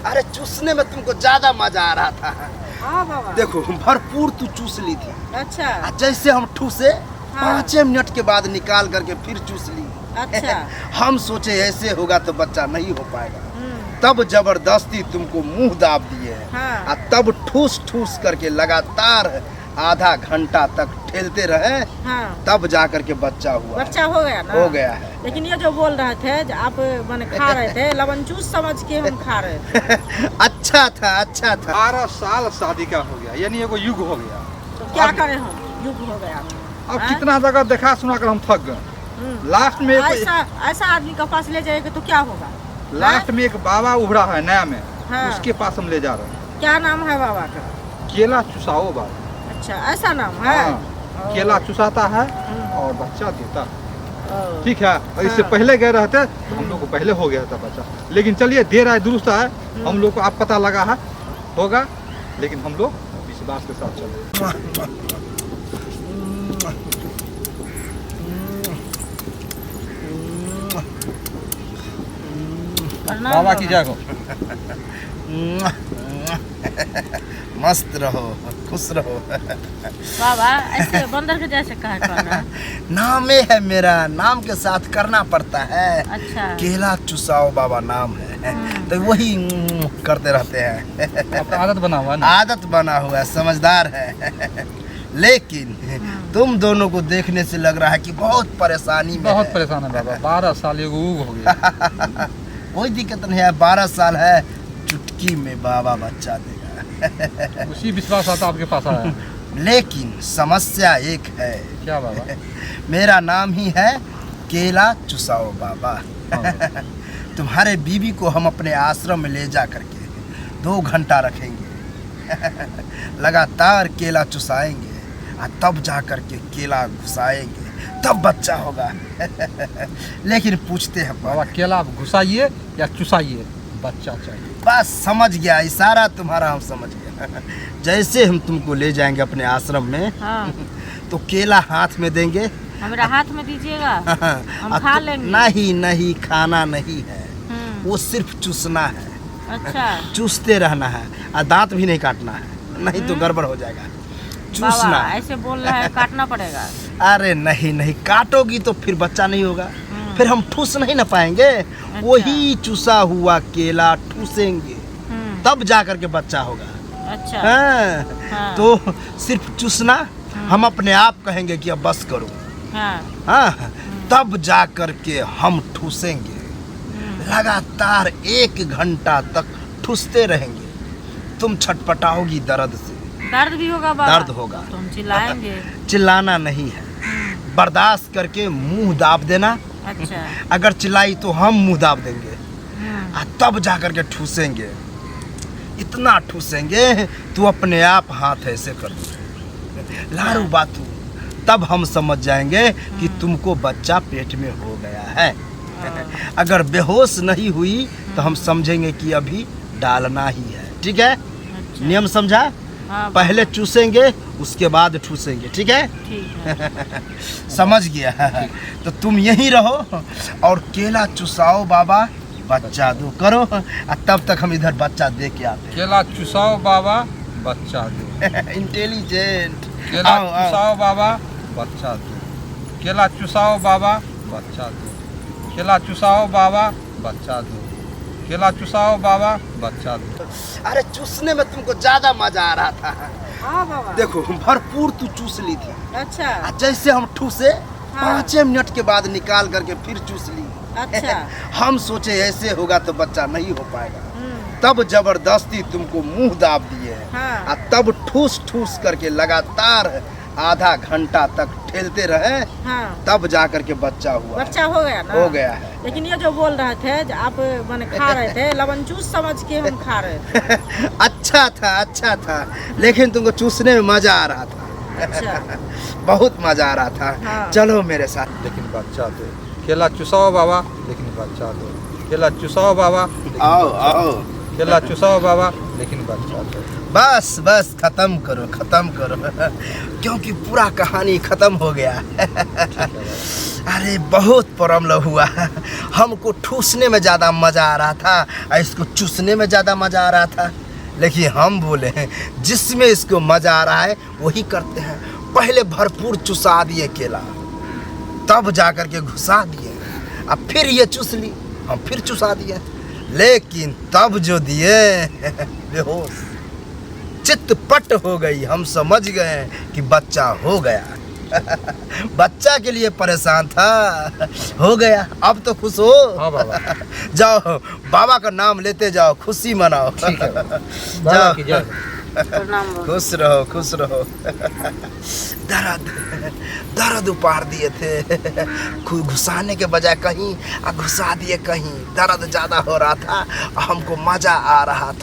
अरे चूसने में तुमको ज्यादा मजा आ रहा था। हाँ बाबा। देखो भरपूर तू चूस ली थी। अच्छा। जैसे हम ठूसे हाँ। 5 मिनट के बाद निकाल करके फिर चूस ली। अच्छा। हम सोचे ऐसे होगा तो बच्चा नहीं हो पाएगा, तब जबरदस्ती तुमको मुंह दाब दिए। हाँ। तब ठूस ठूस करके लगातार आधा घंटा तक ठेलते रहे। हाँ। तब जा करके बच्चा हुआ। बच्चा हो गया ना? हो गया है। लेकिन ये जो बोल रहे थे आप मैंने खा रहे थे लवन जूस समझ के हम खा रहे थे। अच्छा था, अच्छा था। 12 साल शादी का हो गया, यानी एगो युग हो गया। तो क्या करें हम, युग हो गया। अब कितना जगह देखा सुना कर हम थक गए। लास्ट में ऐसा आदमी के पास ले जाएगा तो क्या होगा? लास्ट में एक बाबा उभरा है नया में। हाँ। उसके पास हम ले जा रहे हैं। क्या नाम है बाबा का? केला चुसाओ बाबा। अच्छा ऐसा नाम है। हाँ। केला चुसाता है और बच्चा देता है। ठीक है। और इससे पहले गए रहते तो हम लोग को पहले हो गया था बच्चा, लेकिन चलिए देर है दुरुस्त है। हम लोग को आप पता लगा है होगा, लेकिन हम लोग विश्वास के साथ चले। बाबा की जय हो। मस्त रहो, खुश रहो। बाबा ऐसे बंदर के जैसे कहा करना। नामे है मेरा, नाम के साथ करना पड़ता है। अच्छा। केला चुसाओ बाबा नाम है, तो वही करते रहते हैं। आपका आदत बना हुआ है। आदत बना हुआ है, समझदार है। लेकिन तुम दोनों को देखने से लग रहा है कि बहुत परेशानी में बहुत है। परेशान है बाबा। 12 साल एगो उग हो गया। कोई दिक्कत नहीं है, 12 साल है, चुटकी में बाबा बच्चा देगा। उसी विश्वास आता आपके पास आया। लेकिन समस्या एक है। क्या बाबा? मेरा नाम ही है केला चुसाओ बाबा। तुम्हारे बीवी को हम अपने आश्रम में ले जा करके 2 घंटा रखेंगे। लगातार केला चुसाएंगे और तब जा करके केला घुसाएंगे, तब बच्चा होगा। लेकिन पूछते हैं बाबा केला आप घुसाइए या चुसाइए, बच्चा चाहिए। बस समझ गया, इशारा तुम्हारा हम समझ गया। जैसे हम तुमको ले जाएंगे अपने आश्रम में। हाँ। तो केला हाथ में देंगे। हमारा हाथ में दीजिएगा, हम खा लेंगे। नहीं नहीं, खाना नहीं है, वो सिर्फ चूसना है। अच्छा। चूसते रहना है और दांत भी नहीं काटना है, नहीं तो गड़बड़ हो जाएगा। चूसना बाबा ऐसे बोल रहा है काटना पड़ेगा। अरे नहीं नहीं, काटोगी तो फिर बच्चा नहीं होगा, फिर हम ठूस नहीं ना पाएंगे। वही चूसा हुआ केला ठूसेंगे, तब जा करके बच्चा होगा। अच्छा। हाँ। तो सिर्फ चूसना, हम अपने आप कहेंगे कि अब बस करो। हाँ। तब जा करके हम ठूसेंगे। लगातार 1 घंटा तक ठूसते रहेंगे। तुम छटपटाओगी दर्द से। दर्द भी होगा बाबा? दर्द होगा। तुम चिल्लाएंगे? चिल्लाना नहीं है, बर्दाश्त करके मुंह दाब देना। अच्छा। अगर चिल्लाई तो हम मुंह दाब देंगे और तब जा करके ठूसेंगे। इतना ठूसेंगे तू अपने आप हाथ ऐसे कर दो, लारू बातू, तब हम समझ जाएंगे कि तुमको बच्चा पेट में हो गया है। अगर बेहोश नहीं हुई तो हम समझेंगे कि अभी डालना ही है। ठीक है? अच्छा। नियम समझा? हाँ, पहले चूसेंगे उसके बाद ठूसेंगे। ठीक है? ठीक है। समझ गया। तो तुम यहीं रहो और केला चुसाओ बाबा, बच्चा दो करो, और तब तक हम इधर बच्चा दे के आते। केला चुसाओ बाबा, बच्चा दो। इंटेलिजेंट। केला चुसाओ बाबा, बच्चा दो। केला चुसाओ बाबा, बच्चा दो। केला चुसाओ बाबा, बच्चा दो। केला चुसाओ बाबा, बच्चा दो। अरे चूसने में तुमको ज्यादा मजा आ रहा था। हाँ बाबा। देखो भरपूर तू चूस ली थी। अच्छा। जैसे हम ठूसे हाँ। 5 मिनट के बाद निकाल करके फिर चूस ली। अच्छा। हम सोचे ऐसे होगा तो बच्चा नहीं हो पाएगा, तब जबरदस्ती तुमको मुंह दाब दिए। हाँ। तब ठूस ठूस करके लगातार आधा घंटा तक ठेलते रहे। हाँ। तब जा करके बच्चा हुआ। बच्चा हो गया ना? हो गया है। लेकिन ये जो बोल रहे थे आप मैंने खा रहे थे लवन जूस समझ के हम खा रहे थे। अच्छा था, अच्छा था, लेकिन तुमको चूसने में मजा आ रहा था। अच्छा। बहुत मजा आ रहा था। हाँ। चलो मेरे साथ। लेकिन बच्चा दो। केला चुसाओ बाबा, लेकिन बच्चा दो। केला चुसाओ बाबा। आओ आओ। केला चुसाओ बाबा, लेकिन बच्चा दो। बस बस खत्म करो खत्म करो, क्योंकि पूरा कहानी खत्म हो गया। अरे बहुत प्रॉब्लम हुआ, हमको ठूसने में ज़्यादा मज़ा आ रहा था और इसको चूसने में ज़्यादा मज़ा आ रहा था। लेकिन हम बोले हैं जिसमें इसको मज़ा आ रहा है वही करते हैं। पहले भरपूर चुसा दिए केला, तब जा कर के घुसा दिए, अब फिर ये चूस ली, हम फिर चुसा दिए, लेकिन तब जो दिए बेहोश चित्तपट हो गई। हम समझ गए कि बच्चा हो गया। बच्चा के लिए परेशान था, हो गया, अब तो खुश हो। हाँ बाबा। जाओ बाबा का नाम लेते जाओ, खुशी मनाओ। ठीक है बाबा जाओ, की जय। प्रणाम बाबा। खुश रहो खुश रहो। दर्द दर्द उपार दिए थे, घुसाने के बजाय कहीं घुसा दिए कहीं। दर्द ज़्यादा हो रहा था, हमको मज़ा आ रहा था।